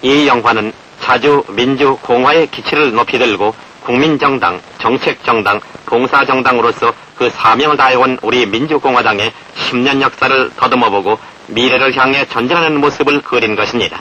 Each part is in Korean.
이 영화는 자주 민주공화의 기치를 높이 들고 국민정당, 정책정당, 봉사정당으로서 그 사명을 다해온 우리 민주공화당의 10년 역사를 더듬어보고 미래를 향해 전진하는 모습을 그린 것입니다.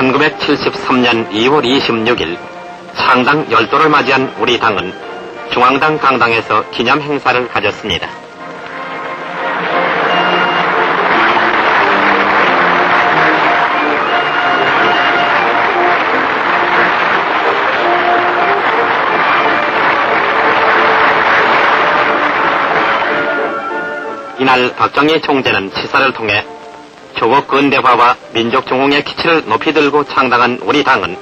(1973년 2월 26일) 창당 열도를 맞이한 우리 당은 중앙당 강당에서 기념 행사를 가졌습니다. 이날 박정희 총재는 치사를 통해 조국 근대화와 민족 중흥의 기치를 높이 들고 창당한 우리 당은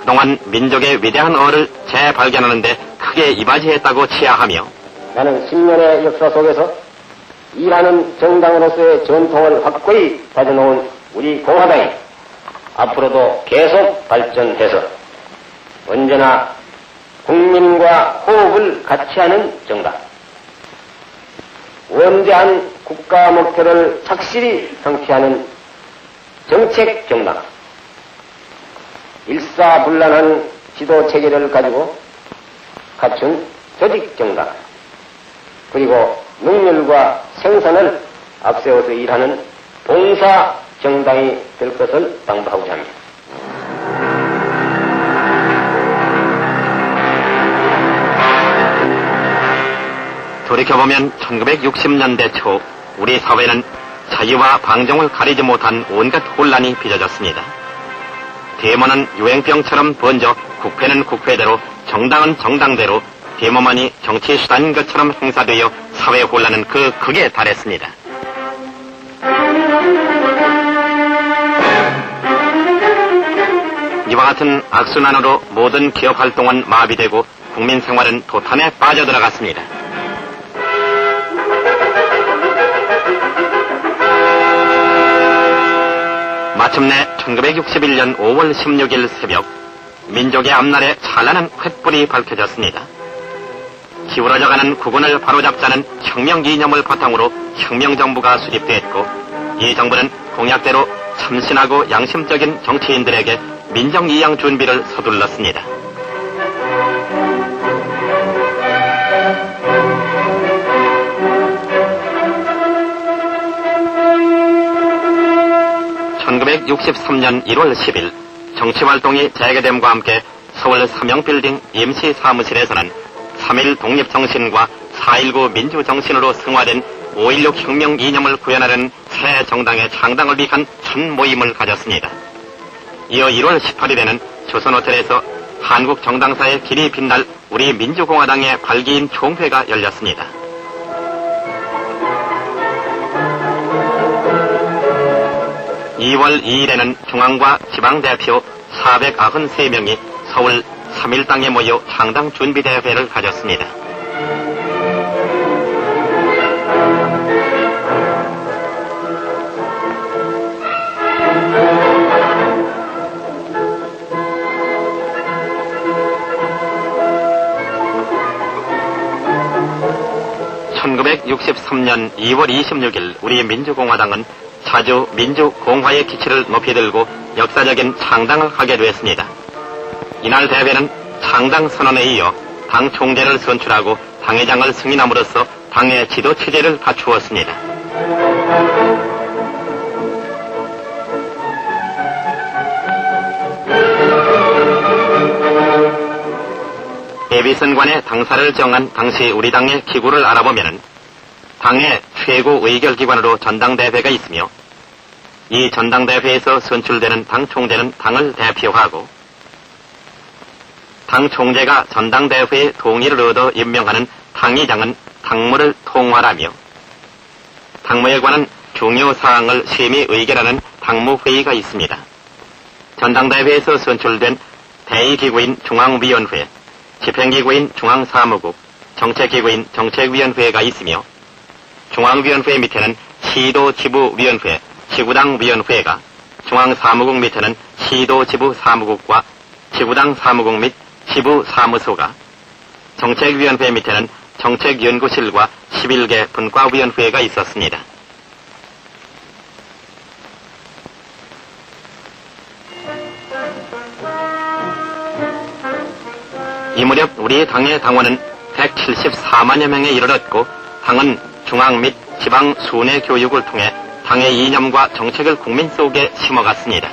그동안 민족의 위대한 어를 재발견하는 데 크게 이바지했다고 치하하며, 나는 10년의 역사 속에서 일하는 정당으로서의 전통을 확고히 다져놓은 우리 공화당이 앞으로도 계속 발전해서 언제나 국민과 호흡을 같이 하는 정당, 원대한 국가 목표를 착실히 성취하는 정책 정당, 일사불란한 지도 체계를 가지고 갖춘 조직 정당, 그리고 능률과 생산을 앞세워서 일하는 봉사 정당이 될 것을 당부하고자 합니다. 돌이켜보면 1960년대 초 우리 사회는 자유와 방종을 가리지 못한 온갖 혼란이 빚어졌습니다. 데모는 유행병처럼 번져 국회는 국회대로, 정당은 정당대로, 데모만이 정치 수단인 것처럼 행사되어 사회 혼란은 그 극에 달했습니다. 이와 같은 악순환으로 모든 기업 활동은 마비되고 국민 생활은 도탄에 빠져들어갔습니다. 마침내 1961년 5월 16일 새벽, 민족의 앞날에 찬란한 횃불이 밝혀졌습니다. 기울어져가는 국군을 바로잡자는 혁명 이념을 바탕으로 혁명정부가 수립됐고, 이 정부는 공약대로 참신하고 양심적인 정치인들에게 민정이양 준비를 서둘렀습니다. (1963년 1월 10일) 정치활동이 재개됨과 함께 서울 삼영빌딩 임시사무실에서는 3.1 독립정신과 4.19 민주정신으로 승화된 5.16 혁명 이념을 구현하는 새 정당의 창당을 위한 첫 모임을 가졌습니다. 이어 1월 18일에는 조선호텔에서 한국 정당사의 길이 빛날 우리 민주공화당의 발기인 총회가 열렸습니다. (2월 2일에는) 중앙과 지방대표 493명이 서울 3.1당에 모여 창당 준비대회를 가졌습니다. 1963년 2월 26일 우리 민주공화당은 자주 민주공화의 기치를 높이 들고 역사적인 창당을 하게 되었습니다. 이날 대회는 창당 선언에 이어 당 총재를 선출하고 당회장을 승인함으로써 당의 지도 체제를 갖추었습니다. 예비선관의 당사를 정한 당시 우리 당의 기구를 알아보면 당의 최고 의결기관으로 전당대회가 있으며 이 전당대회에서 선출되는 당 총재는 당을 대표하고 당 총재가 전당대회의 동의를 얻어 임명하는 당의장은 당무를 통괄하며 당무에 관한 중요 사항을 심의 의결하는 당무회의가 있습니다. 전당대회에서 선출된 대의기구인 중앙위원회, 집행기구인 중앙사무국, 정책기구인 정책위원회가 있으며 중앙위원회 밑에는 시도지부위원회, 지구당위원회가, 중앙사무국 밑에는 시도지부사무국과 지구당 사무국 및 지부사무소가, 정책위원회 밑에는 정책연구실과 11개 분과위원회가 있었습니다. 이 무렵 우리 당의 당원은 174만여 명에 이르렀고 당은 중앙 및 지방 순회 교육을 통해 당의 이념과 정책을 국민 속에 심어갔습니다.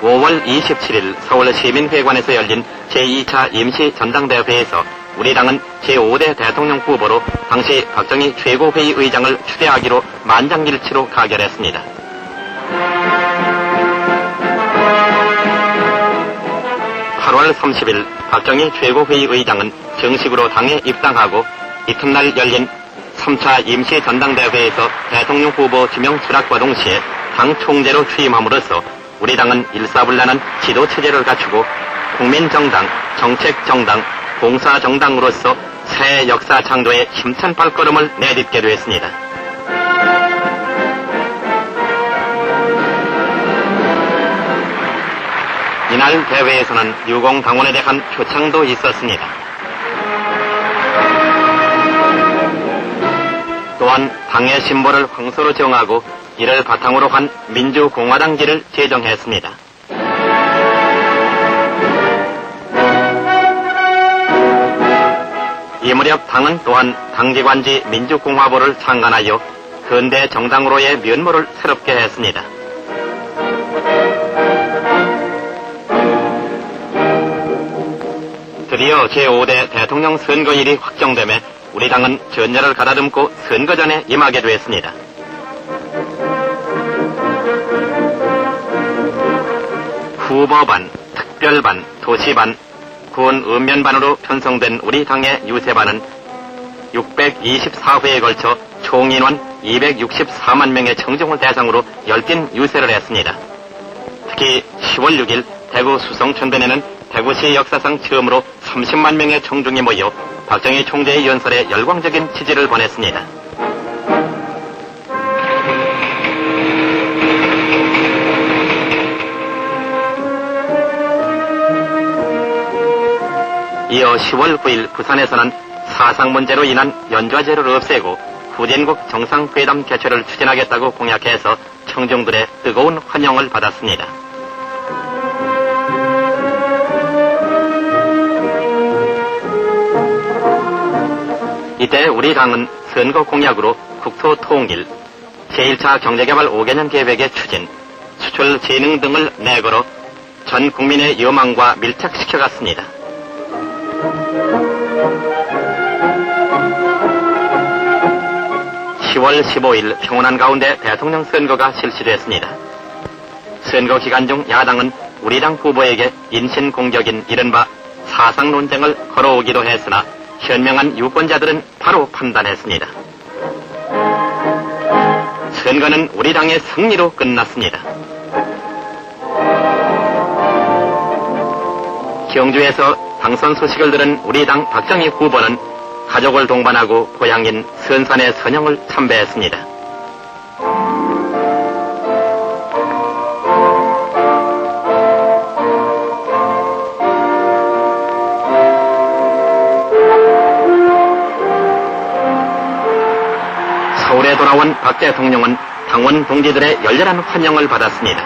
(5월 27일) 서울 시민회관에서 열린 제2차 임시전당대회에서 우리 당은 제5대 대통령 후보로 당시 박정희 최고회의 의장을 추대하기로 만장일치로 가결했습니다. (8월 30일) 박정희 최고회의 의장은 정식으로 당에 입당하고 이튿날 열린 3차 임시전당대회에서 대통령 후보 지명 수락과 동시에 당 총재로 취임함으로써 우리 당은 일사불란한 지도체제를 갖추고 국민정당, 정책정당, 봉사정당으로서 새 역사 창조에 힘찬 발걸음을 내딛게 되었습니다. 이날 대회에서는 유공당원에 대한 표창도 있었습니다. 또한 당의 심보를 황소로 정하고 이를 바탕으로 한 민주공화당기를 제정했습니다. 이 무렵 당은 또한 당기관지 민주공화부를 창간하여 근대 정당으로의 면모를 새롭게 했습니다. 드디어 제5대 대통령 선거일이 확정되며 우리 당은 전열을 가다듬고 선거전에 임하게 되었습니다. 후보반, 특별반, 도시반, 군 읍면반으로 편성된 우리 당의 유세반은 624회에 걸쳐 총 인원 264만 명의 청중을 대상으로 열띤 유세를 했습니다. 특히 10월 6일 대구 수성천변에는 대구시 역사상 처음으로 30만 명의 청중이 모여 박정희 총재의 연설에 열광적인 지지를 보냈습니다. 이어 10월 9일 부산에서는 사상 문제로 인한 연좌제를 없애고 후진국 정상회담 개최를 추진하겠다고 공약해서 청중들의 뜨거운 환영을 받았습니다. 이때 우리 당은 선거 공약으로 국토 통일, 제1차 경제개발 5개년 계획의 추진, 수출 진흥 등을 내걸어 전 국민의 여망과 밀착시켜갔습니다. 10월 15일 평온한 가운데 대통령 선거가 실시됐습니다. 선거 기간 중 야당은 우리 당 후보에게 인신 공격인 이른바 사상 논쟁을 걸어오기도 했으나 현명한 유권자들은 바로 판단했습니다. 선거는 우리 당의 승리로 끝났습니다. 경주에서 당선 소식을 들은 우리 당 박정희 후보는 가족을 동반하고 고향인 선산의 선영을 참배했습니다. 서울에 돌아온 박 대통령은 당원 동지들의 열렬한 환영을 받았습니다.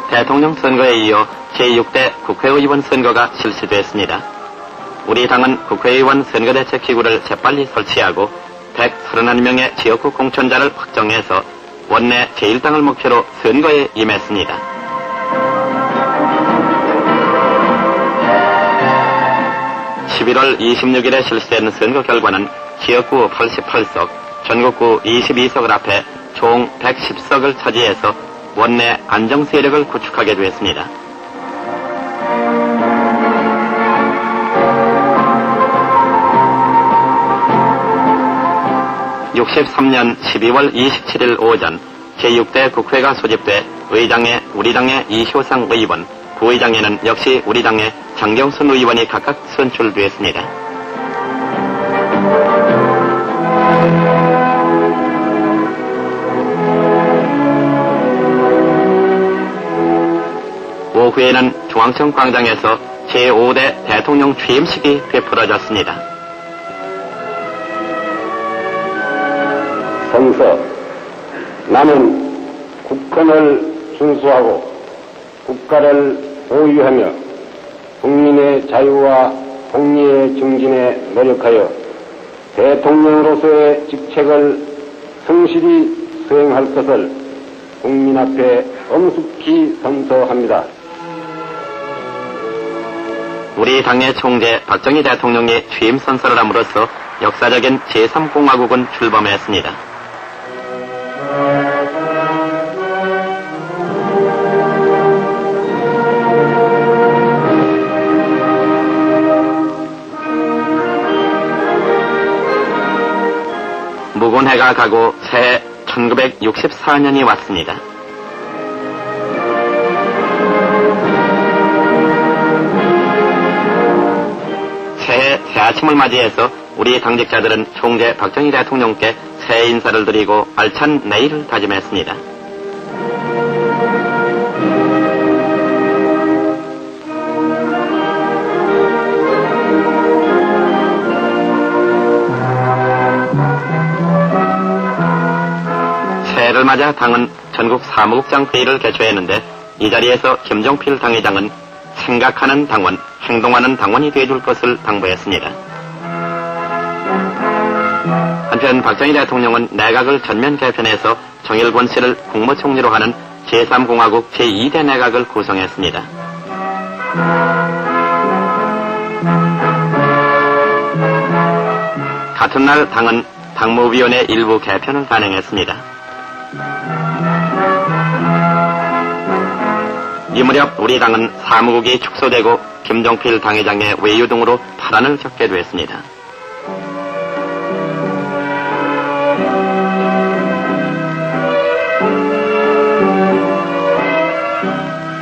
대통령 선거에 이어 제6대 국회의원 선거가 실시됐습니다. 우리 당은 국회의원 선거대책기구를 재빨리 설치하고 131명의 지역구 공천자를 확정해서 원내 제1당을 목표로 선거에 임했습니다. (11월 26일에) 실시된 선거 결과는 지역구 88석, 전국구 22석을 합해 총 110석을 차지해서 원내 안정 세력을 구축하게 되었습니다. (63년 12월 27일) 오전 제6대 국회가 소집돼 의장에 우리당의 이효상 의원, 부의장에는 역시 우리당의 장경순 의원이 각각 선출되었습니다. 오후에는 중앙청 광장에서 제5대 대통령 취임식이 베풀어졌습니다. 성서, 나는 국헌을 준수하고 국가를 보유하며 국민의 자유와 공리의 증진에 노력하여 대통령으로서의 직책을 성실히 수행할 것을 국민 앞에 엄숙히 선서합니다. 우리 당의 총재 박정희 대통령이 취임 선서를 함으로써 역사적인 제3공화국은 출범했습니다. 무군해가 가고 새해 1964년이 왔습니다. 새해 새 아침을 맞이해서 우리 당직자들은 총재 박정희 대통령께 새해 인사를 드리고 알찬 내일을 다짐했습니다. 새해를 맞아 당은 전국 사무국장 회의를 개최했는데 이 자리에서 김종필 당회장은 생각하는 당원, 행동하는 당원이 되어줄 것을 당부했습니다. 한편 박정희 대통령은 내각을 전면 개편해서 정일권 씨를 국무총리로 하는 제3공화국 제2대 내각을 구성했습니다. 같은 날 당은 당무위원회 일부 개편을 단행했습니다. 이 무렵 우리 당은 사무국이 축소되고 김종필 당회장의 외유 등으로 파란을 겪게 됐습니다.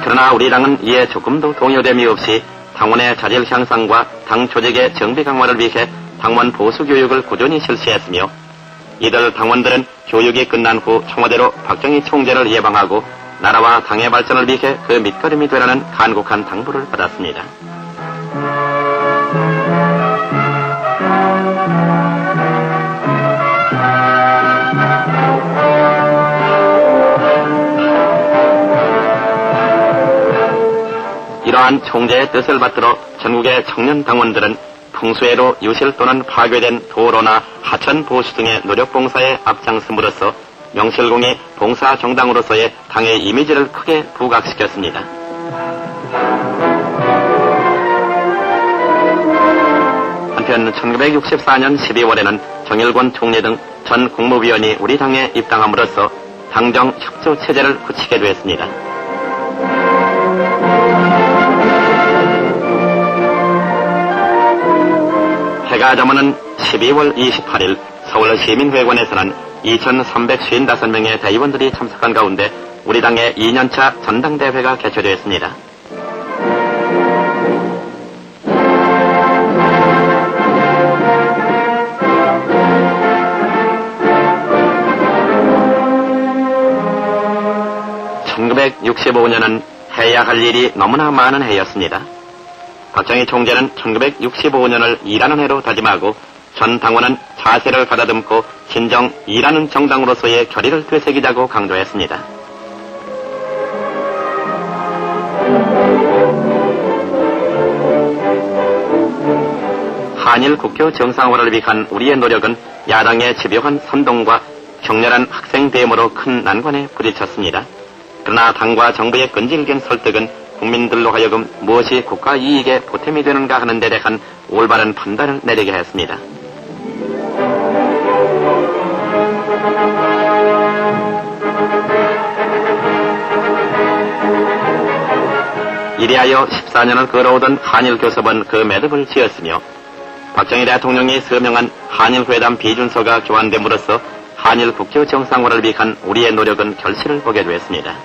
그러나 우리 당은 이에 조금도 동요됨이 없이 당원의 자질 향상과 당 조직의 정비 강화를 위해 당원 보수 교육을 꾸준히 실시했으며 이들 당원들은 교육이 끝난 후 청와대로 박정희 총재를 예방하고 나라와 당의 발전을 위해 그 밑거름이 되라는 간곡한 당부를 받았습니다. 이러한 총재의 뜻을 받들어 전국의 청년 당원들은 풍수해로 유실 또는 파괴된 도로나 하천 보수 등의 노력 봉사에 앞장섬으로써 명실공히 봉사 정당으로서의 당의 이미지를 크게 부각시켰습니다. 한편 1964년 12월에는 정일권 총리 등 전 국무위원이 우리 당에 입당함으로써 당정 협조 체제를 굳히게 되었습니다. 해가 저무는 12월 28일 서울 시민회관에서는 2,355명의 대의원들이 참석한 가운데 우리 당의 2년차 전당대회가 개최되었습니다. (1965년은) 해야 할 일이 너무나 많은 해였습니다. 박정희 총재는 1965년을 일하는 해로 다짐하고 전 당원은 자세를 가다듬고 진정 일하는 정당으로서의 결의를 되새기자고 강조했습니다. 한일 국교 정상화를 위한 우리의 노력은 야당의 집요한 선동과 격렬한 학생 대모로 큰 난관에 부딪혔습니다. 그러나 당과 정부의 끈질긴 설득은 국민들로 하여금 무엇이 국가 이익에 보탬이 되는가 하는 데 대한 올바른 판단을 내리게 했습니다. 이리하여 14년을 걸어오던 한일교섭은 그 매듭을 지었으며 박정희 대통령이 서명한 한일회담 비준서가 교환됨으로써 한일 국교 정상화를 위한 우리의 노력은 결실을 보게 되었습니다.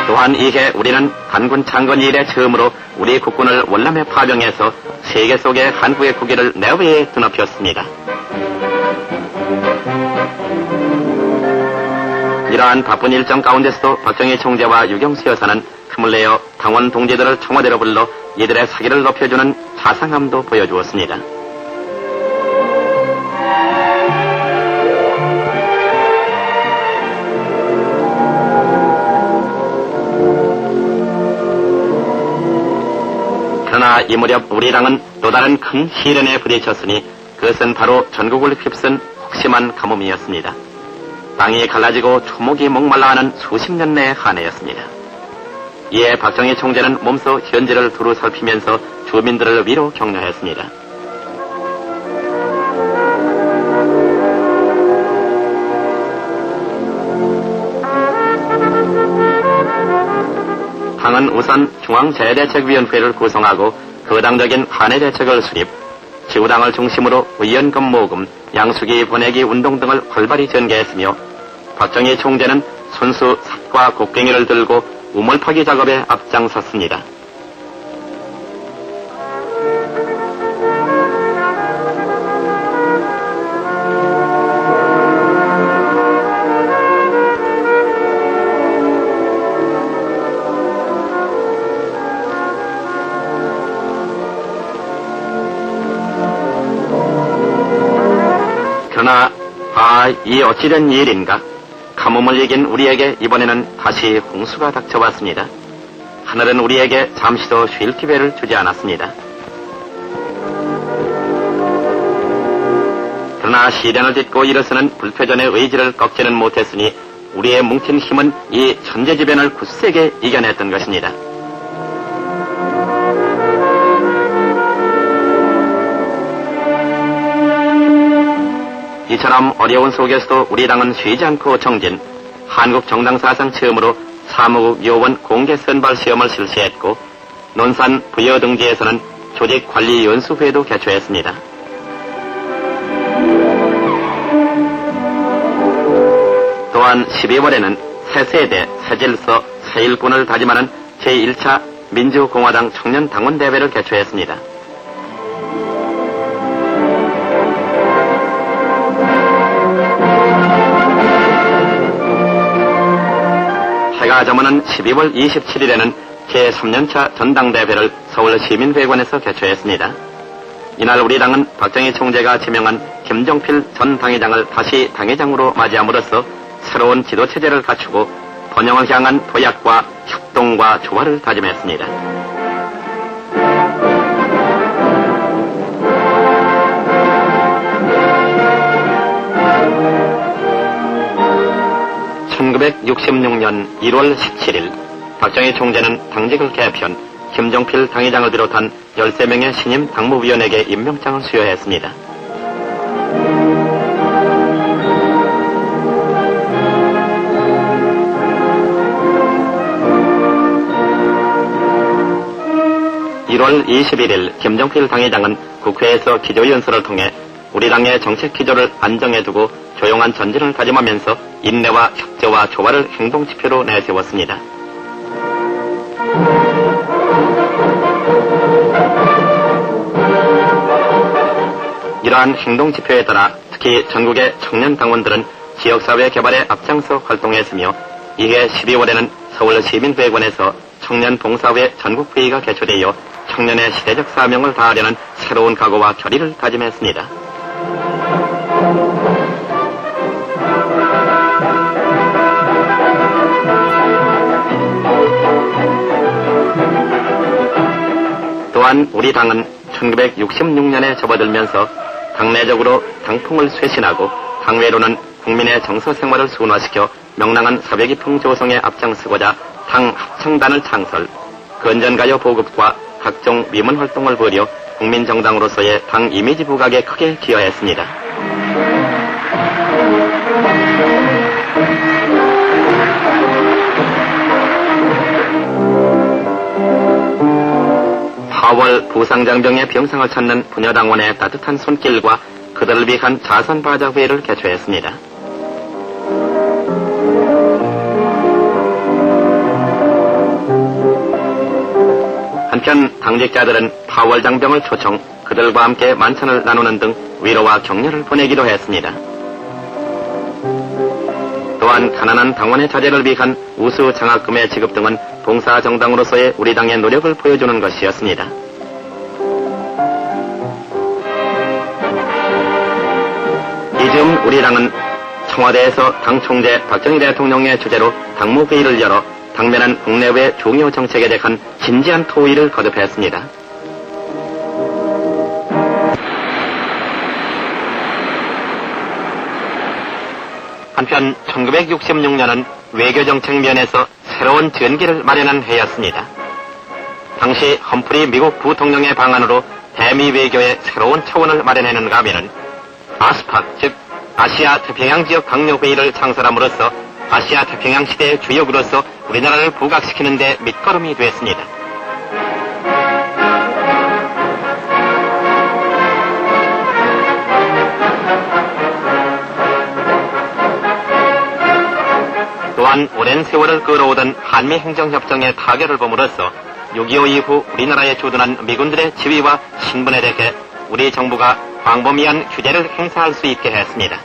또한 이해 우리는 단군 창건 이래 처음으로 우리 국군을 월남에 파병해서 세계 속에 한국의 국기를 내외에 드높였습니다. 이러한 바쁜 일정 가운데서도 박정희 총재와 유경수 여사는 틈을 내어 당원 동지들을 청와대로 불러 이들의 사기를 높여주는 자상함도 보여주었습니다. 그러나 이 무렵 우리 당은 또 다른 큰 시련에 부딪혔으니 그것은 바로 전국을 휩쓴 혹심한 가뭄이었습니다. 땅이 갈라지고 초목이 목말라하는 수십 년 내의 한해였습니다. 이에 박정희 총재는 몸소 현지를 두루 살피면서 주민들을 위로 격려했습니다. 당은 우선 중앙재해대책위원회를 구성하고 거당적인 한해대책을 수립, 지구당을 중심으로 의원금 모금, 양수기 보내기 운동 등을 활발히 전개했으며 박정희 총재는 손수 삽과 곡괭이를 들고 우물 파기 작업에 앞장섰습니다. 그러나 이 어찌된 일인가? 가뭄을 이긴 우리에게 이번에는 다시 홍수가 닥쳐왔습니다. 하늘은 우리에게 잠시도 쉴 기회를 주지 않았습니다. 그러나 시련을 딛고 일어서는 불패전의 의지를 꺾지는 못했으니 우리의 뭉친 힘은 이 천재지변을 굳세게 이겨냈던 것입니다. 이처럼 어려운 속에서도 우리 당은 쉬지 않고 정진, 한국 정당 사상 처음으로 사무국 요원 공개 선발 시험을 실시했고 논산 부여 등지에서는 조직관리연수회도 개최했습니다. 또한 12월에는 새 세대, 새 질서, 새 일꾼을 다짐하는 제1차 민주공화당 청년당원대회를 개최했습니다. 해가 저무는 12월 27일에는 제3년차 전당대회를 서울 시민회관에서 개최했습니다. 이날 우리 당은 박정희 총재가 지명한 김종필 전 당회장을 다시 당회장으로 맞이함으로써 새로운 지도체제를 갖추고 번영을 향한 도약과 협동과 조화를 다짐했습니다. (1966년 1월 17일) 박정희 총재는 당직을 개편, 김종필 당회장을 비롯한 13명의 신임 당무위원에게 임명장을 수여했습니다. (1월 21일) 김종필 당회장은 국회에서 기조연설을 통해 우리 당의 정책 기조를 안정해두고 조용한 전진을 다짐하면서 인내와 협조와 조화를 행동지표로 내세웠습니다. 이러한 행동 지표에 따라 특히 전국의 청년 당원들은 지역사회 개발에 앞장서 활동했으며 이해 12월에는 서울 시민회관에서 청년 봉사회 전국회의가 개최되어 청년의 시대적 사명을 다하려는 새로운 각오와 결의를 다짐했습니다. 또한 우리 당은 1966년에 접어들면서 당내적으로 당풍을 쇄신하고 당외로는 국민의 정서 생활을 순화시켜 명랑한 사회기풍 조성에 앞장서고자 당 합창단을 창설, 건전가요 보급과 각종 위문 활동을 벌여 국민정당으로서의 당 이미지 부각에 크게 기여했습니다. 파월 부상장병의 병상을 찾는 부녀당원의 따뜻한 손길과 그들을 위한 자선바자회를 개최했습니다. 한편 당직자들은 파월 장병을 초청, 그들과 함께 만찬을 나누는 등 위로와 격려를 보내기도 했습니다. 또한 가난한 당원의 자제를 위한 우수 장학금의 지급 등은 봉사정당으로서의 우리 당의 노력을 보여주는 것이었습니다. 이즈음 우리 당은 청와대에서 당 총재 박정희 대통령의 주재로 당무회의를 열어 당면한 국내외 중요 정책에 대한 진지한 토의를 거듭했습니다. 한편 1966년은 외교정책 면에서 새로운 전기를 마련한 해였습니다. 당시 험프리 미국 부통령의 방안으로 대미 외교의 새로운 차원을 마련해는가 하면은 아스팍, 즉 아시아 태평양 지역 강요회의를 창설함으로써 아시아 태평양 시대의 주역으로서 우리나라를 부각시키는 데 밑거름이 됐습니다. 또한 오랜 세월을 끌어오던 한미행정협정의 타결을 봄으로써 6.25 이후 우리나라에 주둔한 미군들의 지위와 신분에 대해 우리 정부가 광범위한 규제를 행사할 수 있게 했습니다.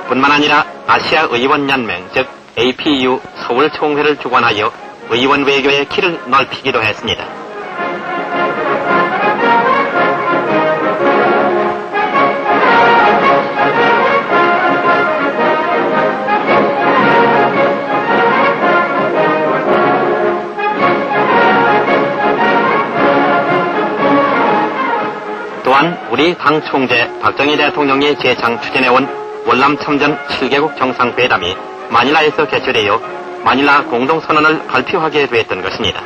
뿐만 아니라 아시아 의원연맹, 즉 APU 서울총회를 주관하여 의원 외교의 길을 넓히기도 했습니다. 또한 우리 당 총재 박정희 대통령이 재창 추진해온 월남 참전 7개국 정상회담이 마닐라에서 개최되어 마닐라 공동선언을 발표하게 됐던 것입니다.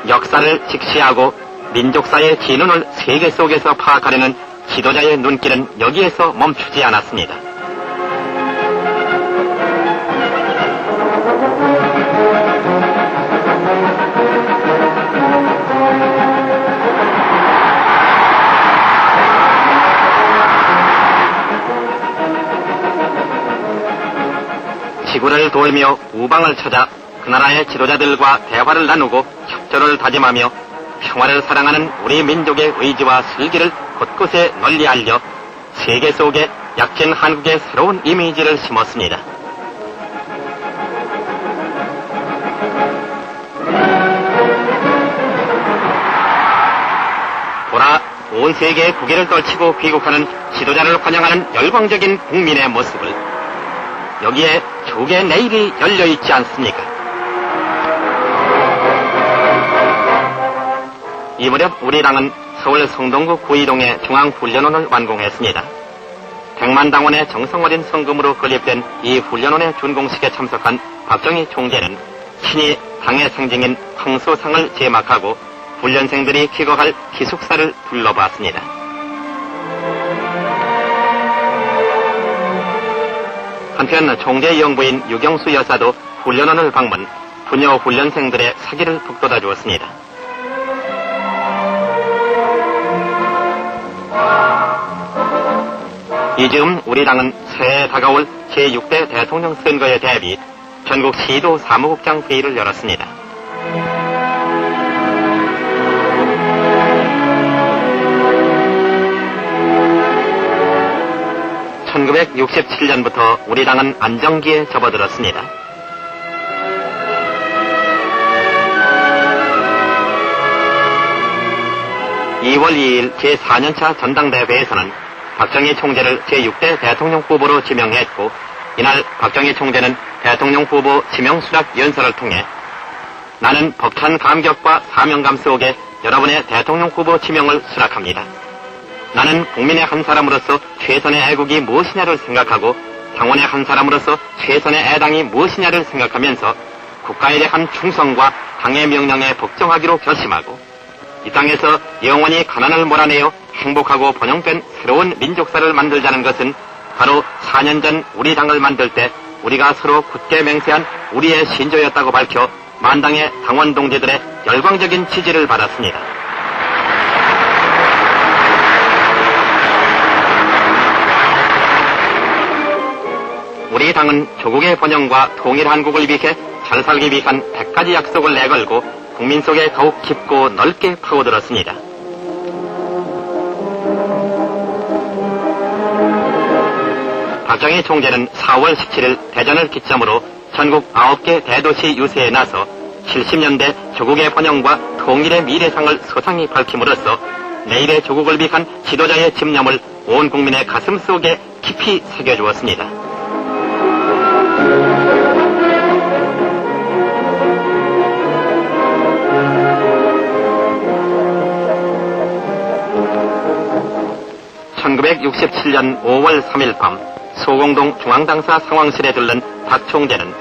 역사를 직시하고 민족사의 진운을 세계 속에서 파악하려는 지도자의 눈길은 여기에서 멈추지 않았습니다. 지구를 돌며 우방을 찾아 그 나라의 지도자들과 대화를 나누고 협조를 다짐하며 평화를 사랑하는 우리 민족의 의지와 슬기를 곳곳에 널리 알려 세계 속에 약진 한국의 새로운 이미지를 심었습니다. 보라, 온 세계의 고개를 떨치고 귀국하는 지도자를 환영하는 열광적인 국민의 모습을. 여기에 조개 내일이 열려있지 않습니까? 이 무렵 우리 당은 서울 성동구 구이동의 중앙훈련원을 완공했습니다. 100만 당원의 정성어린 성금으로 건립된 이 훈련원의 준공식에 참석한 박정희 총재는 친히 당의 상징인 황소상을 제막하고 훈련생들이 기거할 기숙사를 둘러봤습니다. 한편 총재 영부인 유경수 여사도 훈련원을 방문, 부녀 훈련생들의 사기를 북돋아 주었습니다. 이즈음 우리 당은 새해 다가올 제6대 대통령 선거에 대비 전국 시도 사무국장 회의를 열었습니다. (1967년부터) 우리 당은 안정기에 접어들었습니다. (2월 2일) 제4년차 전당대회에서는 박정희 총재를 제6대 대통령 후보로 지명했고, 이날 박정희 총재는 대통령 후보 지명 수락 연설을 통해 나는 벅찬 감격과 사명감 속에 여러분의 대통령 후보 지명을 수락합니다. 나는 국민의 한 사람으로서 최선의 애국이 무엇이냐를 생각하고 당원의 한 사람으로서 최선의 애당이 무엇이냐를 생각하면서 국가에 대한 충성과 당의 명령에 복종하기로 결심하고 이 땅에서 영원히 가난을 몰아내어 행복하고 번영된 새로운 민족사를 만들자는 것은 바로 4년 전 우리 당을 만들 때 우리가 서로 굳게 맹세한 우리의 신조였다고 밝혀 만당의 당원 동지들의 열광적인 지지를 받았습니다. 우리 당은 조국의 번영과 통일 한국을 위해 잘 살기 위한 100가지 약속을 내걸고 국민 속에 더욱 깊고 넓게 파고들었습니다. 박정희 총재는 4월 17일 대전을 기점으로 전국 9개 대도시 유세에 나서 70년대 조국의 번영과 통일의 미래상을 소상히 밝힘으로써 내일의 조국을 위한 지도자의 집념을 온 국민의 가슴 속에 깊이 새겨주었습니다. (1967년 5월 3일) 밤 소공동 중앙당사 상황실에 들른 박 총재는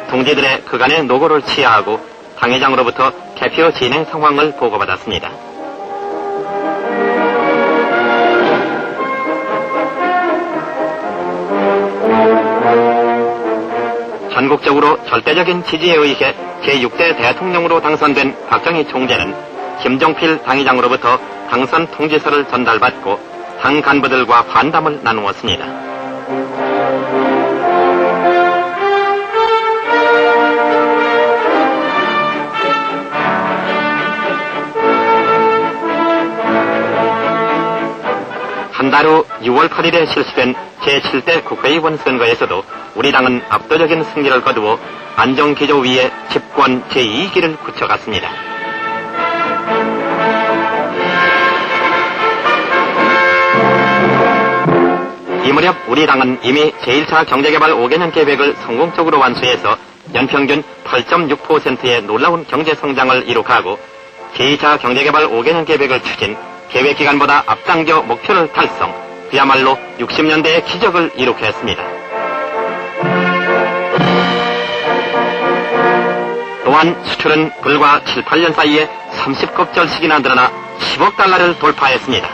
동지들의 그간의 노고를 치하하고 당회장으로부터 개표 진행 상황을 보고받았습니다. 전국적으로 절대적인 지지에 의해 제6대 대통령으로 당선된 박정희 총재는 김종필 당회장으로부터 당선 통지서를 전달받고 당 간부들과 환담을 나누었습니다. 한 달 후 6월 8일에 실시된 제7대 국회의원 선거에서도 우리 당은 압도적인 승리를 거두어 안정기조 위에 집권 제2기를 굳혀갔습니다. 이 무렵 우리 당은 이미 제1차 경제개발 5개년 계획을 성공적으로 완수해서 연평균 8.6%의 놀라운 경제성장을 이룩하고 제2차 경제개발 5개년 계획을 추진, 계획기간보다 앞당겨 목표를 달성, 그야말로 60년대의 기적을 이룩했습니다. 또한 수출은 불과 7, 8년 사이에 30급절씩이나 늘어나 10억 달러를 돌파했습니다.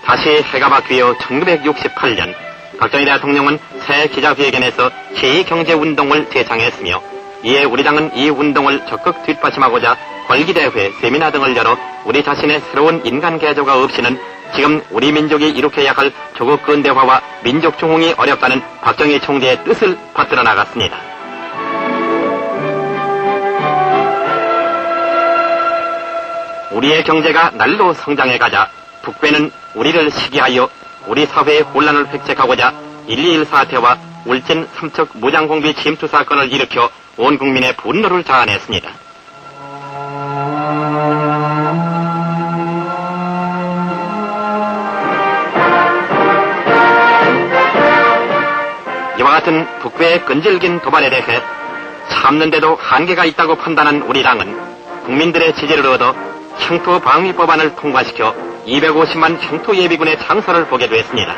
다시 해가 바뀌어 1968년 박정희 대통령은 새 기자회견에서 제2경제운동을 제창했으며 이에 우리 당은 이 운동을 적극 뒷받침하고자 걸기대회, 세미나 등을 열어 우리 자신의 새로운 인간개조가 없이는 지금 우리 민족이 이룩해야 할 조국 근대화와 민족 중흥이 어렵다는 박정희 총재의 뜻을 받들어 나갔습니다. 우리의 경제가 날로 성장해가자 북괴는 우리를 시기하여 우리 사회의 혼란을 획책하고자 1.21 사태와 울진 삼척 무장공비 침투 사건을 일으켜 온 국민의 분노를 자아냈습니다. 이와 같은 북괴의 끈질긴 도발에 대해 참는데도 한계가 있다고 판단한 우리 당은 국민들의 지지를 얻어 형토방위법안을 통과시켜 250만 형토예비군의 창설을 보게 됐습니다.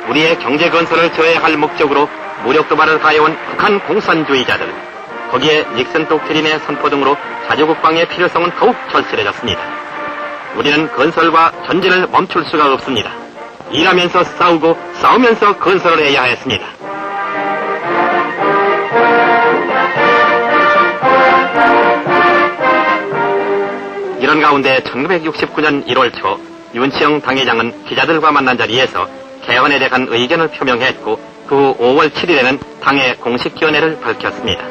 우리의 경제 건설을 저해할 목적으로 무력 도발을 가해온 북한 공산주의자들, 거기에 닉슨 독트린의 선포 등으로 자주국방의 필요성은 더욱 절실해졌습니다. 우리는 건설과 전진을 멈출 수가 없습니다. 일하면서 싸우고 싸우면서 건설을 해야 했습니다. 그런 가운데 1969년 1월 초 윤치영 당회장은 기자들과 만난 자리에서 개헌에 대한 의견을 표명했고 그 후 5월 7일에는 당의 공식 견해를 밝혔습니다.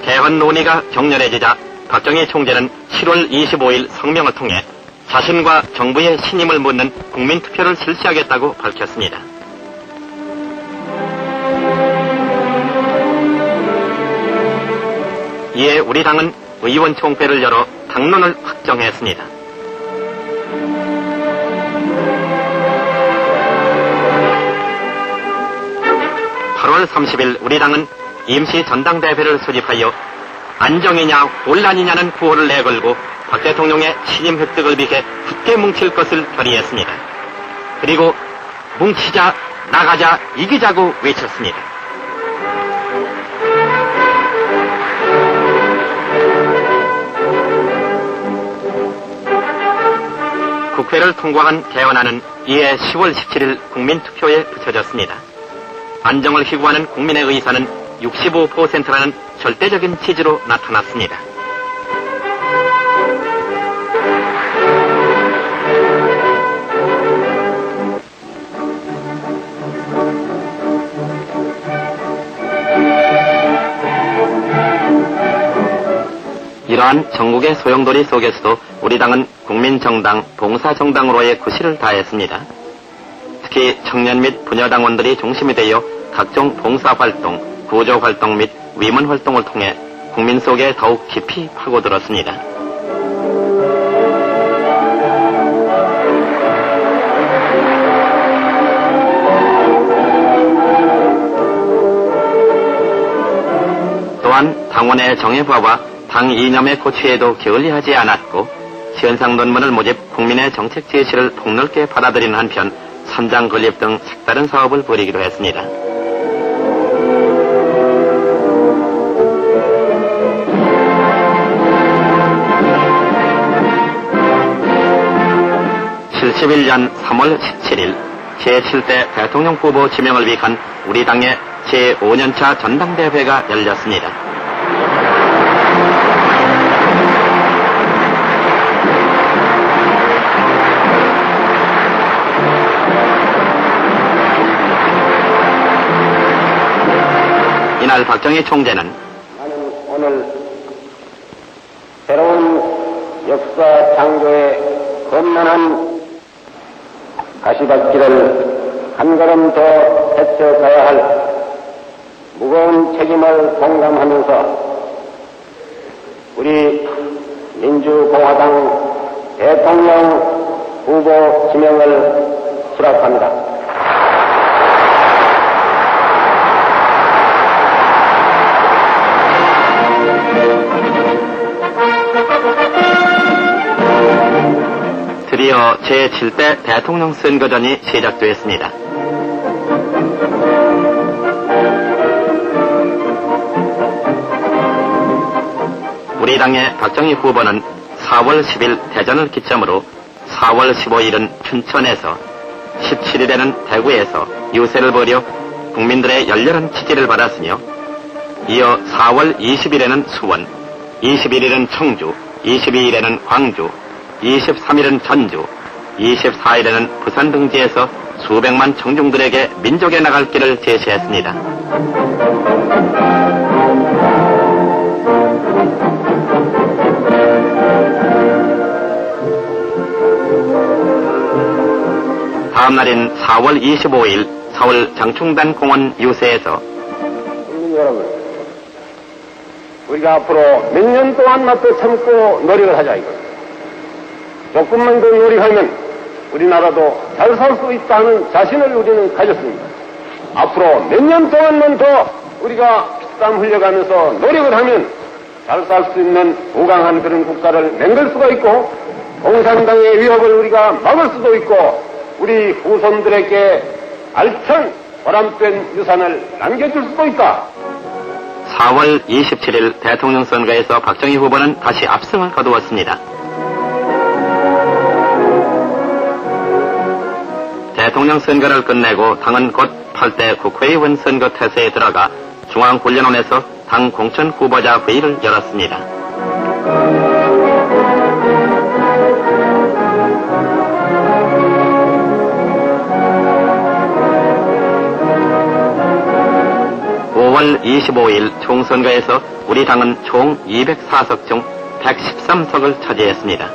개헌 논의가 격렬해지자 박정희 총재는 7월 25일 성명을 통해 자신과 정부의 신임을 묻는 국민투표를 실시하겠다고 밝혔습니다. 이에 우리 당은 의원총회를 열어 당론을 확정했습니다. (8월 30일) 우리 당은 임시 전당대회를 소집하여 안정이냐 혼란이냐는 구호를 내걸고 박 대통령의 취임 획득을 위해 굳게 뭉칠 것을 결의했습니다. 그리고 뭉치자, 나가자, 이기자고 외쳤습니다. 국회를 통과한 개헌안은 이에 10월 17일 국민투표에 붙여졌습니다. 안정을 희구하는 국민의 의사는 65%라는 절대적인 지지로 나타났습니다. 이러한 전국의 소용돌이 속에서도 우리 당은 국민정당, 봉사정당으로의 구실을 다했습니다. 특히 청년 및 부녀당원들이 중심이 되어 각종 봉사활동, 구조활동 및 위문활동을 통해 국민 속에 더욱 깊이 파고들었습니다. 또한 당원의 정예화와 당 이념의 고취에도 게을리하지 않았고 시현상 논문을 모집 국민의 정책 제시를 폭넓게 받아들이는 한편 선장 건립 등 색다른 사업을 벌이기도 했습니다. (71년 3월 17일) 제7대 대통령 후보 지명을 위한 우리 당의 제5년차 전당대회가 열렸습니다. 이날 박정희 총재는 나는 오늘 새로운 역사 창조의 험난한 가시밭길을 한 걸음 더 헤쳐가야 할 무거운 책임을 공감하면서 우리 민주공화당 대통령 후보 지명을 수락합니다. 드디어 제7대 대통령 선거전이 시작되었습니다. 우리 당의 박정희 후보는 4월 10일 대전을 기점으로 4월 15일은 춘천에서 17일에는 대구에서 유세를 벌여 국민들의 열렬한 지지를 받았으며 이어 4월 20일에는 수원, 21일은 청주, 22일에는 광주, 23일은 전주, 24일에는 부산 등지에서 수백만 청중들에게 민족의 나갈 길을 제시했습니다. 다음 날인 4월 25일 서울 장충단 공원 유세에서 국민 여러분, 우리가 앞으로 몇 년 동안만 더 참고 노력을 하자 이거. 조금만 더 노력하면 우리나라도 잘 살 수 있다는 자신을 우리는 가졌습니다. 앞으로 몇 년 동안만 더 우리가 피땀 흘려가면서 노력을 하면 잘 살 수 있는 우강한 그런 국가를 만들 수가 있고 공산당의 위협을 우리가 막을 수도 있고 우리 후손들에게 알찬 보람된 유산을 남겨줄 수도 있다. 4월 27일 대통령 선거에서 박정희 후보는 다시 압승을 거두었습니다. 대통령 선거를 끝내고 당은 곧 8대 국회의원 선거 태세에 들어가 중앙훈련원에서 당 공천 후보자 회의를 열었습니다. (5월 25일) 총선거에서 우리 당은 총 204석 중 113석을 차지했습니다.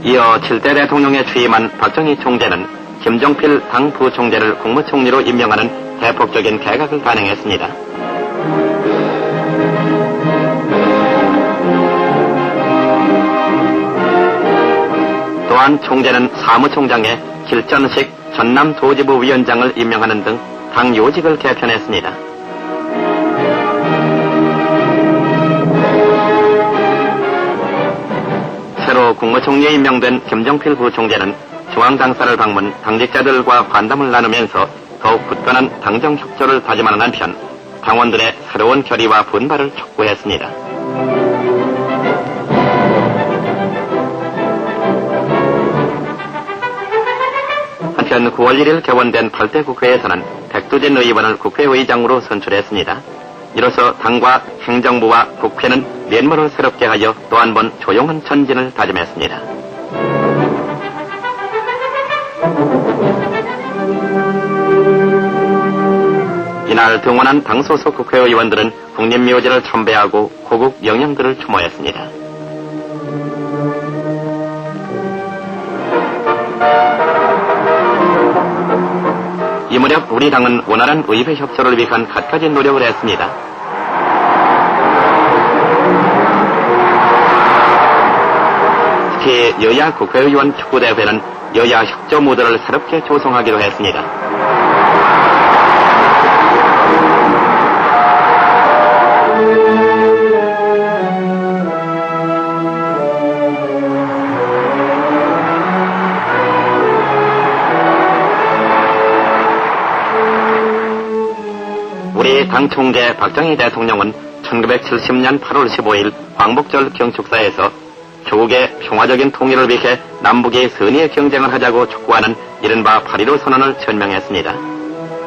이어 7대 대통령에 취임한 박정희 총재는 김종필 당 부총재를 국무총리로 임명하는 대폭적인 개각을 단행했습니다. 또한 총재는 사무총장에 길전식 전남도지부 위원장을 임명하는 등 당 요직을 개편했습니다. 새로 국무총리에 임명된 김종필 부총재는 중앙당사를 방문 당직자들과 관담을 나누면서 더욱 굳건한 당정 협조를 다짐하는 한편 당원들의 새로운 결의와 분발을 촉구했습니다. 한편 9월 1일 개원된 8대 국회에서는 백두진 의원을 국회의장으로 선출했습니다. 이로써 당과 행정부와 국회는 면모를 새롭게 하여 또 한 번 조용한 전진을 다짐했습니다. 이날 등원한 당 소속 국회의원들은 국립묘지를 참배하고 고국 명령들을 추모했습니다. 이 무렵 우리 당은 원활한 의회 협조를 위한 갖가지 노력을 했습니다. 특히 여야 국회의원 축구대회는 여야 협조 무대를 새롭게 조성하기로 했습니다. 우리 당 총재 박정희 대통령은 1970년 8월 15일 광복절 경축사에서 조국의 평화적인 통일을 위해 남북이 선의의 경쟁을 하자고 촉구하는 이른바 8.15 선언을 천명했습니다.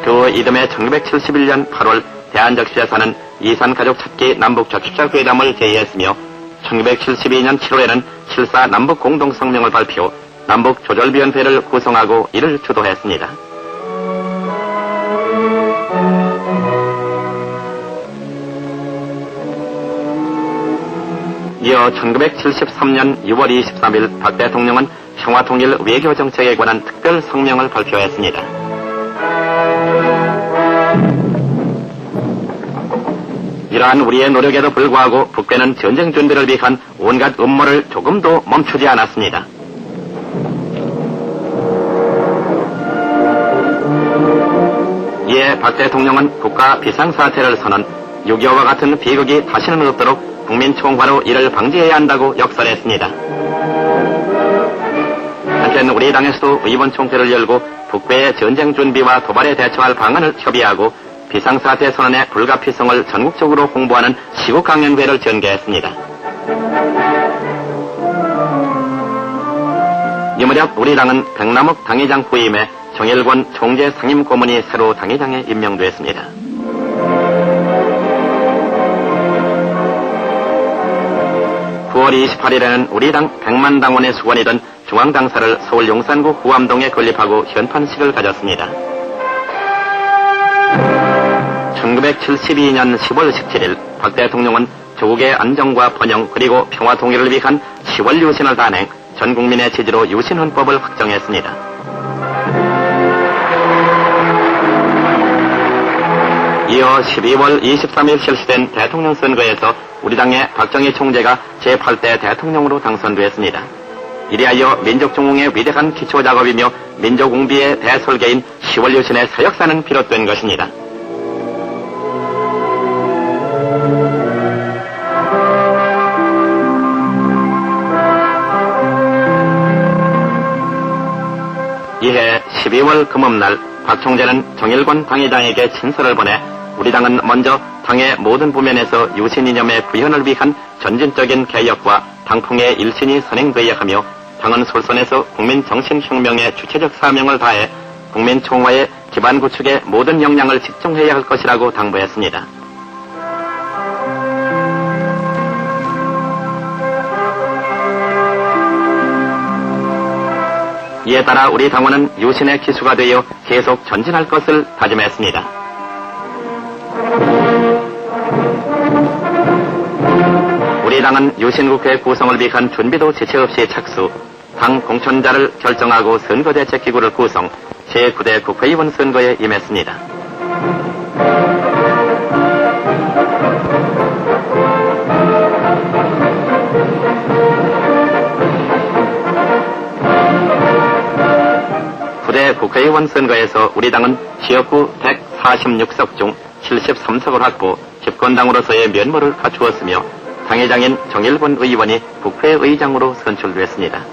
그 이듬해 1971년 8월 대한적시에서는 이산가족 찾기 남북적십자회담을 제의했으며 1972년 7월에는 7.4 남북공동성명을 발표, 남북조절위원회를 구성하고 이를 주도했습니다. 이어 1973년 6월 23일 박 대통령은 평화통일 외교정책에 관한 특별 성명을 발표했습니다. 이러한 우리의 노력에도 불구하고 북괴는 전쟁 준비를 위한 온갖 음모를 조금도 멈추지 않았습니다. 이에 박 대통령은 국가 비상사태를 선언, 6.25와 같은 비극이 다시는 없도록 국민총화로 이를 방지해야 한다고 역설했습니다. 한편 우리 당에서도 의원총회를 열고 북괴의 전쟁 준비와 도발에 대처할 방안을 협의하고 비상사태 선언의 불가피성을 전국적으로 홍보하는 시국강연회를 전개했습니다. 이 무렵 우리 당은 백남욱 당회장 후임에 정일권 총재 상임 고문이 새로 당회장에 임명됐습니다. (9월 28일에는) 우리 당 100만 당원의 수관이던 중앙당사를 서울 용산구 후암동에 건립하고 현판식을 가졌습니다. 1972년 10월 17일 박 대통령은 조국의 안정과 번영 그리고 평화 통일을 위한 10월 유신을 단행, 전 국민의 지지로 유신헌법을 확정했습니다. 이어 12월 23일 실시된 대통령 선거에서 우리 당의 박정희 총재가 제8대 대통령으로 당선되었습니다. 이리하여 민족중흥의 위대한 기초작업이며 민족웅비의 대설계인 10월 유신의 새 역사는 비롯된 것입니다. 이해 12월 금음날 박 총재는 정일권 당회장에게 친서를 보내 우리 당은 먼저 당의 모든 부면에서 유신 이념의 구현을 위한 전진적인 개혁과 당풍의 일신이 선행되어야 하며 당은 솔선해서 국민정신혁명의 주체적 사명을 다해 국민총화의 기반 구축에 모든 역량을 집중해야 할 것이라고 당부했습니다. 이에 따라 우리 당원은 유신의 기수가 되어 계속 전진할 것을 다짐했습니다. 우리 당은 유신국회 구성을 위한 준비도 지체 없이 착수, 당 공천자를 결정하고 선거대책기구를 구성, 제9대 국회의원 선거에 임했습니다. 국회의원 선거에서 우리 당은 지역구 146석 중 73석을 확보, 집권당으로서의 면모를 갖추었으며 당회장인 정일본 의원이 국회의장으로 선출됐습니다.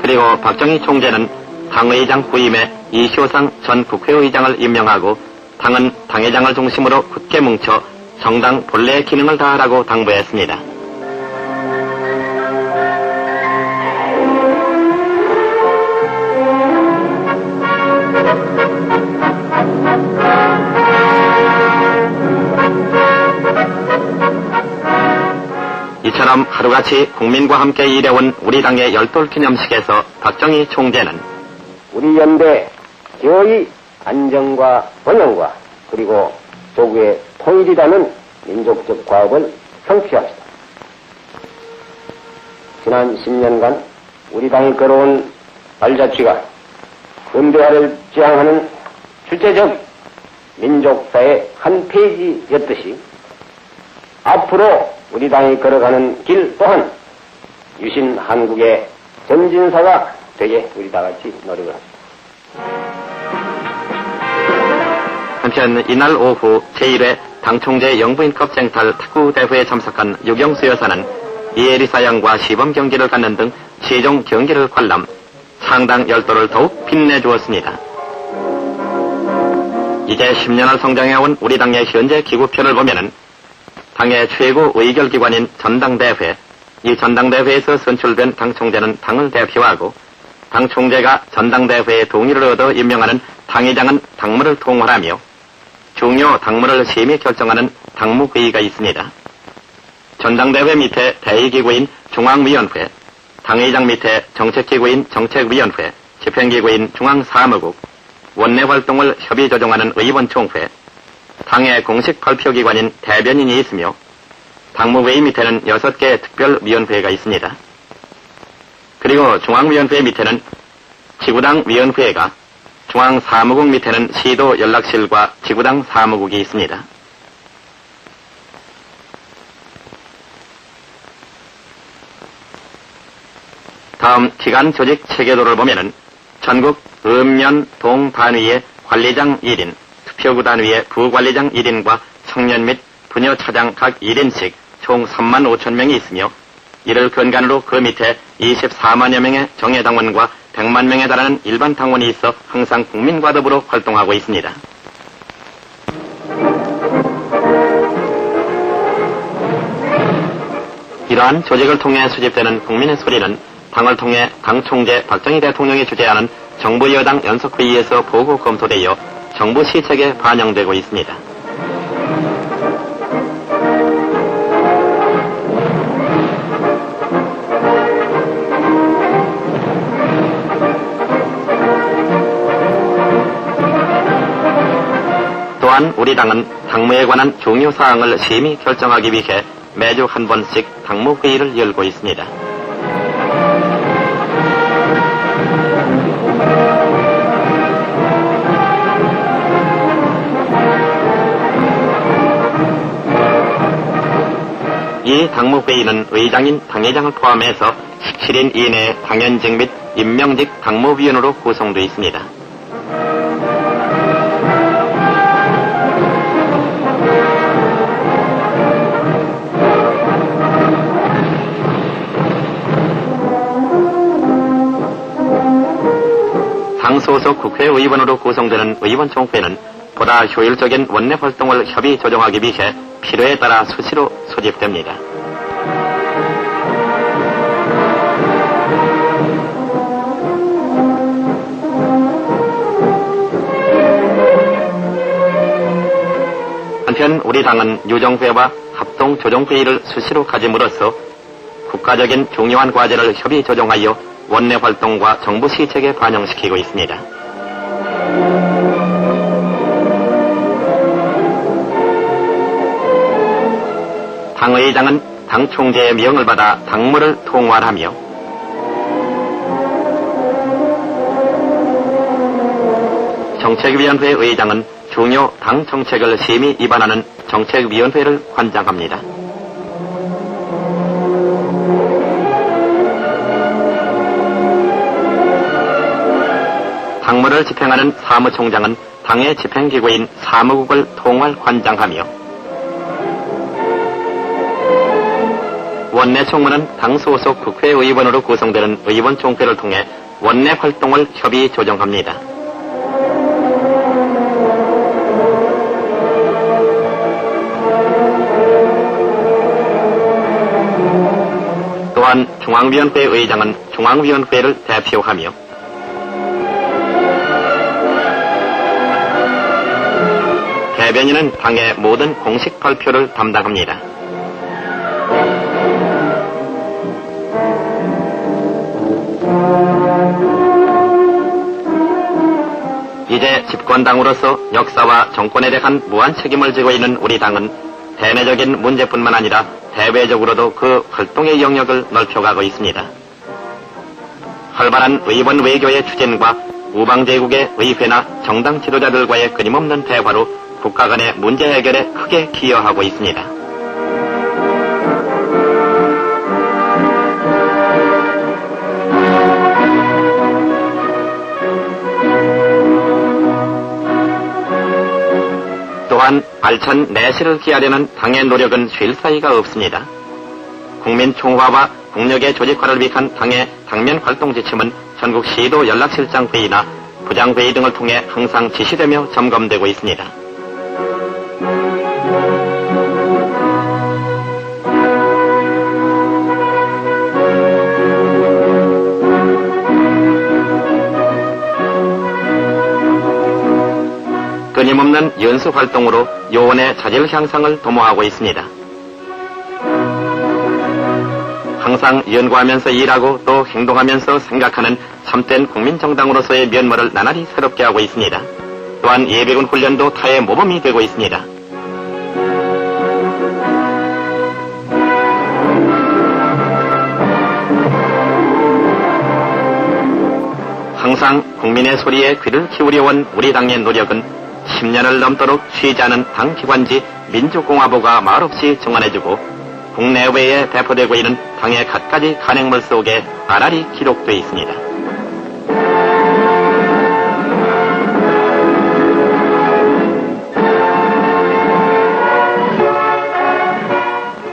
그리고 박정희 총재는 당의장 후임에 이효상 전 국회의장을 임명하고 당은 당회장을 중심으로 굳게 뭉쳐 정당 본래의 기능을 다하라고 당부했습니다. 이처럼 하루같이 국민과 함께 일해온 우리 당의 열돌 기념식에서 박정희 총재는 우리 연대 기어의 안정과 번영과 그리고 조국의 통일이라는 민족적 과업을 성취합시다. 지난 10년간 우리 당이 걸어온 발자취가 근대화를 지향하는 주체적 민족사의 한 페이지였듯이 앞으로 우리 당이 걸어가는 길 또한 유신 한국의 전진사가 되게 우리 다같이 노력을 합니다. 한편 이날 오후 제1회 당총재 영부인컵 쟁탈 탁구대회에 참석한 유경수 여사는 이혜리 사양과 시범 경기를 갖는 등 시종 경기를 관람, 창당 열도를 더욱 빛내주었습니다. 이제 10년을 성장해온 우리 당의 현재 기구표를 보면은 당의 최고 의결기관인 전당대회, 이 전당대회에서 선출된 당총재는 당을 대표하고 당총재가 전당대회의 동의를 얻어 임명하는 당의장은 당무를 통솔하며 중요 당무를 심의 결정하는 당무회의가 있습니다. 전당대회 밑에 대의기구인 중앙위원회, 당의장 밑에 정책기구인 정책위원회, 집행기구인 중앙사무국, 원내활동을 협의조정하는 의원총회, 당의 공식 발표기관인 대변인이 있으며 당무회의 밑에는 6개 특별위원회가 있습니다. 그리고 중앙위원회 밑에는 지구당 위원회가, 중앙사무국 밑에는 시도 연락실과 지구당 사무국이 있습니다. 다음 기간 조직 체계도를 보면은 전국 읍면 동 단위의 관리장 1인, 투표구 단위의 부관리장 1인과 청년 및 부녀 차장 각 1인씩 총 3만 5천 명이 있으며 이를 근간으로 그 밑에 24만여 명의 정예당원과 100만 명에 달하는 일반 당원이 있어 항상 국민과 더불어 활동하고 있습니다. 이러한 조직을 통해 수집되는 국민의 소리는 당을 통해 당 총재 박정희 대통령이 주재하는 정부 여당 연석회의에서 보고 검토되어 정부 시책에 반영되고 있습니다. 또한 우리 당은 당무에 관한 중요 사항을 심의 결정하기 위해 매주 한 번씩 당무회의를 열고 있습니다. 이 당무회의는 의장인 당회장을 포함해서 17인 이내의 당연직 및 임명직 당무위원으로 구성되어 있습니다. 당 소속 국회의원으로 구성되는 의원총회는 보다 효율적인 원내 활동을 협의 조정하기 위해 필요에 따라 수시로 소집됩니다. 한편 우리 당은 유정회와 합동조정회의를 수시로 가짐으로써 국가적인 중요한 과제를 협의 조정하여 원내 활동과 정부 시책에 반영시키고 있습니다. 당의장은 당 총재의 명을 받아 당무를 통괄하며 정책위원회 의장은 중요 당 정책을 심의 입안하는 정책위원회를 관장합니다. 당무를 집행하는 사무총장은 당의 집행기구인 사무국을 통괄관장하며 원내총무는 당 소속 국회의원으로 구성되는 의원총회를 통해 원내 활동을 협의 조정합니다. 또한 중앙위원회 의장은 중앙위원회를 대표하며 대변인은 당의 모든 공식 발표를 담당합니다. 이제 집권당으로서 역사와 정권에 대한 무한 책임을 지고 있는 우리 당은 대내적인 문제뿐만 아니라 대외적으로도 그 활동의 영역을 넓혀가고 있습니다. 활발한 의원 외교의 추진과 우방제국의 의회나 정당 지도자들과의 끊임없는 대화로 국가 간의 문제 해결에 크게 기여하고 있습니다. 또한 알찬 내실을 기하려는 당의 노력은 쉴 사이가 없습니다. 국민 총화와 국력의 조직화를 위한 당의 당면 활동 지침은 전국 시도 연락실장 회의나 부장 회의 등을 통해 항상 지시되며 점검되고 있습니다. 끊임없는 연수 활동으로 요원의 자질 향상을 도모하고 있습니다. 항상 연구하면서 일하고 또 행동하면서 생각하는 참된 국민정당으로서의 면모를 나날이 새롭게 하고 있습니다. 또한 예비군 훈련도 타의 모범이 되고 있습니다. 항상 국민의 소리에 귀를 기울여온 우리 당의 노력은 10년을 넘도록 쉬지 않은 당 기관지 민주공화부가 말없이 증언해주고 국내외에 배포되고 있는 당의 갖가지 간행물 속에 나날이 기록되어 있습니다.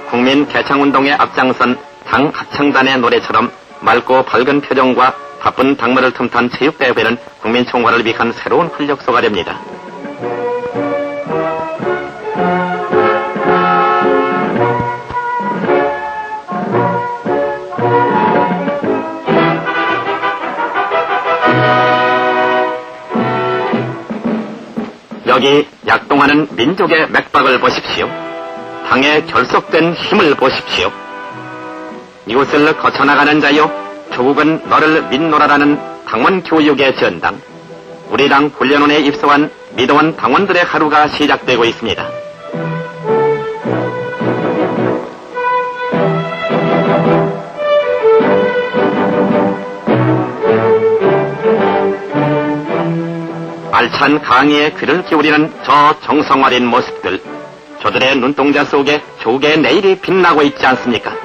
국민 개창운동에 앞장선 당 합창단의 노래처럼 맑고 밝은 표정과 바쁜 당무를 틈탄 체육대회는 국민총화를 위한 새로운 활력소가 됩니다. 여기 약동하는 민족의 맥박을 보십시오. 당의 결속된 힘을 보십시오. 이곳을 거쳐나가는 자여, 조국은 너를 믿노라라는 당원 교육의 전당, 우리 당 훈련원에 입소한 믿어온 당원들의 하루가 시작되고 있습니다. 알찬 강의에 귀를 기울이는 저 정성어린 모습들, 저들의 눈동자 속에 조국의 내일이 빛나고 있지 않습니까?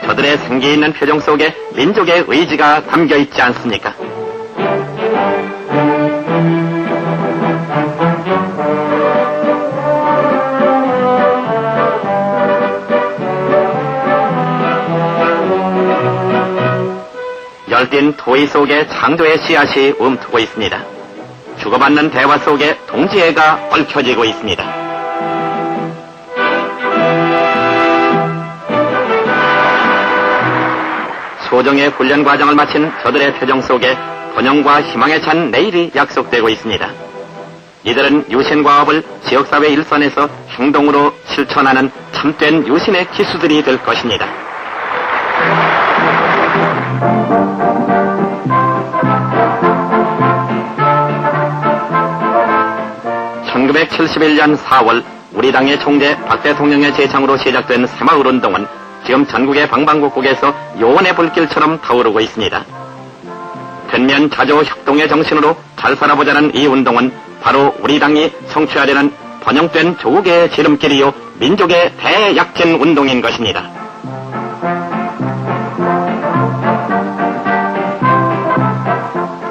저들의 생기 있는 표정 속에 민족의 의지가 담겨 있지 않습니까? 열띤 토의 속에 창조의 씨앗이 움트고 있습니다. 주고받는 대화 속에 동지애가 얽혀지고 있습니다. 소정의 훈련 과정을 마친 저들의 표정 속에 번영과 희망에 찬 내일이 약속되고 있습니다. 이들은 유신과업을 지역사회 일선에서 행동으로 실천하는 참된 유신의 기수들이 될 것입니다. 1971년 4월 우리 당의 총재 박 대통령의 제창으로 시작된 새마을운동은 지금 전국의 방방곡곡에서 요원의 불길처럼 타오르고 있습니다. 근면 자조 협동의 정신으로 잘 살아보자는 이 운동은 바로 우리 당이 성취하려는 번영된 조국의 지름길이요 민족의 대약진 운동인 것입니다.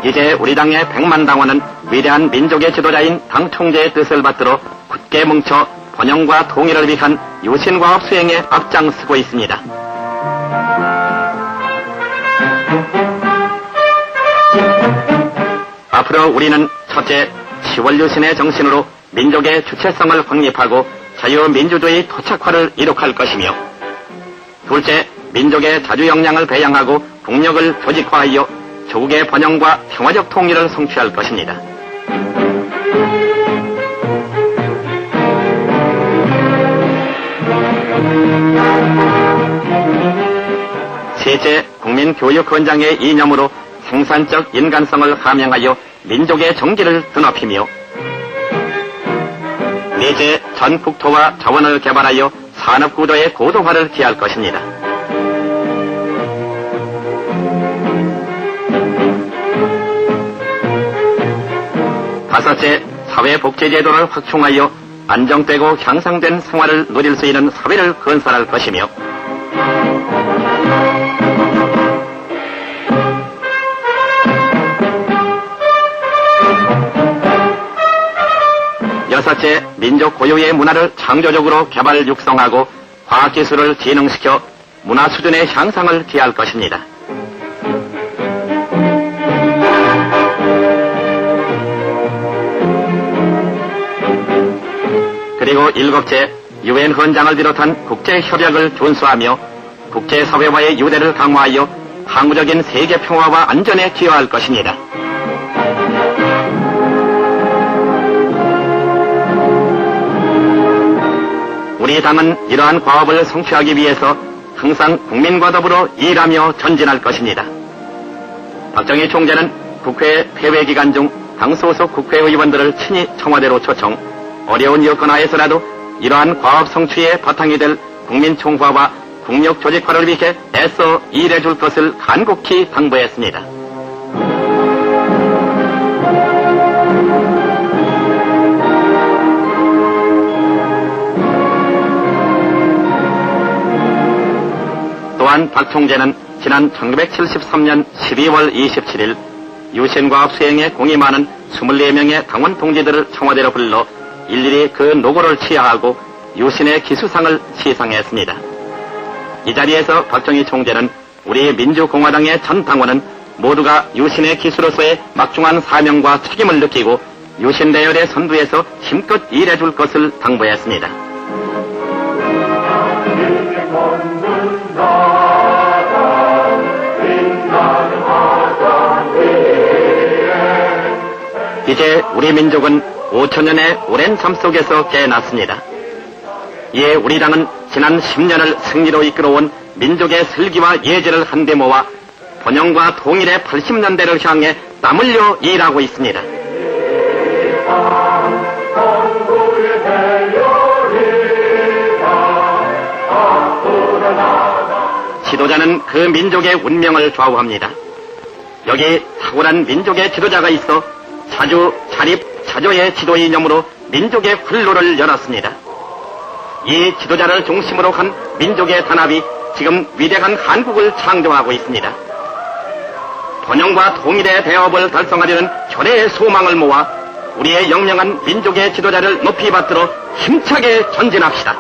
이제 우리 당의 100만 당원은 위대한 민족의 지도자인 당 총재의 뜻을 받들어 굳게 뭉쳐 번영과 통일을 위한 유신과업 수행에 앞장서고 있습니다. 앞으로 우리는 첫째, 10월 유신의 정신으로 민족의 주체성을 확립하고 자유민주주의 토착화를 이룩할 것이며, 둘째, 민족의 자주 역량을 배양하고 국력을 조직화하여 조국의 번영과 평화적 통일을 성취할 것입니다. 셋째, 국민교육헌장의 이념으로 생산적 인간성을 함양하여 민족의 정기를 드높이며, 넷째, 전 국토와 자원을 개발하여 산업구조의 고도화를 기할 것입니다. 다섯째, 사회복지제도를 확충하여 안정되고 향상된 생활을 누릴 수 있는 사회를 건설할 것이며, 여섯째, 민족 고유의 문화를 창조적으로 개발 육성하고 과학기술을 진흥시켜 문화 수준의 향상을 기할 것입니다. 그리고 일곱째, 유엔 헌장을 비롯한 국제협약을 준수하며 국제사회와의 유대를 강화하여 항구적인 세계 평화와 안전에 기여할 것입니다. 우리 당은 이러한 과업을 성취하기 위해서 항상 국민과 더불어 일하며 전진할 것입니다. 박정희 총재는 국회 폐회 기간 중 당 소속 국회의원들을 친히 청와대로 초청, 어려운 여건 하에서라도 이러한 과업 성취의 바탕이 될 국민 총화와 국력 조직화를 위해 애써 일해줄 것을 간곡히 당부했습니다. 또한 박 총재는 지난 1973년 12월 27일 유신과업 수행에 공이 많은 24명의 당원 동지들을 청와대로 불러 일일이 그 노고를 치하하고 유신의 기수상을 시상했습니다. 이 자리에서 박정희 총재는 우리 민주공화당의 전 당원은 모두가 유신의 기수로서의 막중한 사명과 책임을 느끼고 유신 대열의 선두에서 힘껏 일해줄 것을 당부했습니다. 이제 우리 민족은 5천년의 오랜 잠 속에서 깨어났습니다. 이에 우리 당은 지난 10년을 승리로 이끌어온 민족의 슬기와 예절을 한데 모아 번영과 통일의 80년대를 향해 땀 흘려 일하고 있습니다. 지도자는 그 민족의 운명을 좌우합니다. 여기 탁월한 민족의 지도자가 있어 자주, 자립, 자조의 지도 이념으로 민족의 활로를 열었습니다. 이 지도자를 중심으로 한 민족의 단합이 지금 위대한 한국을 창조하고 있습니다. 번영과 통일의 대업을 달성하려는 결의의 소망을 모아 우리의 영명한 민족의 지도자를 높이 받들어 힘차게 전진합시다.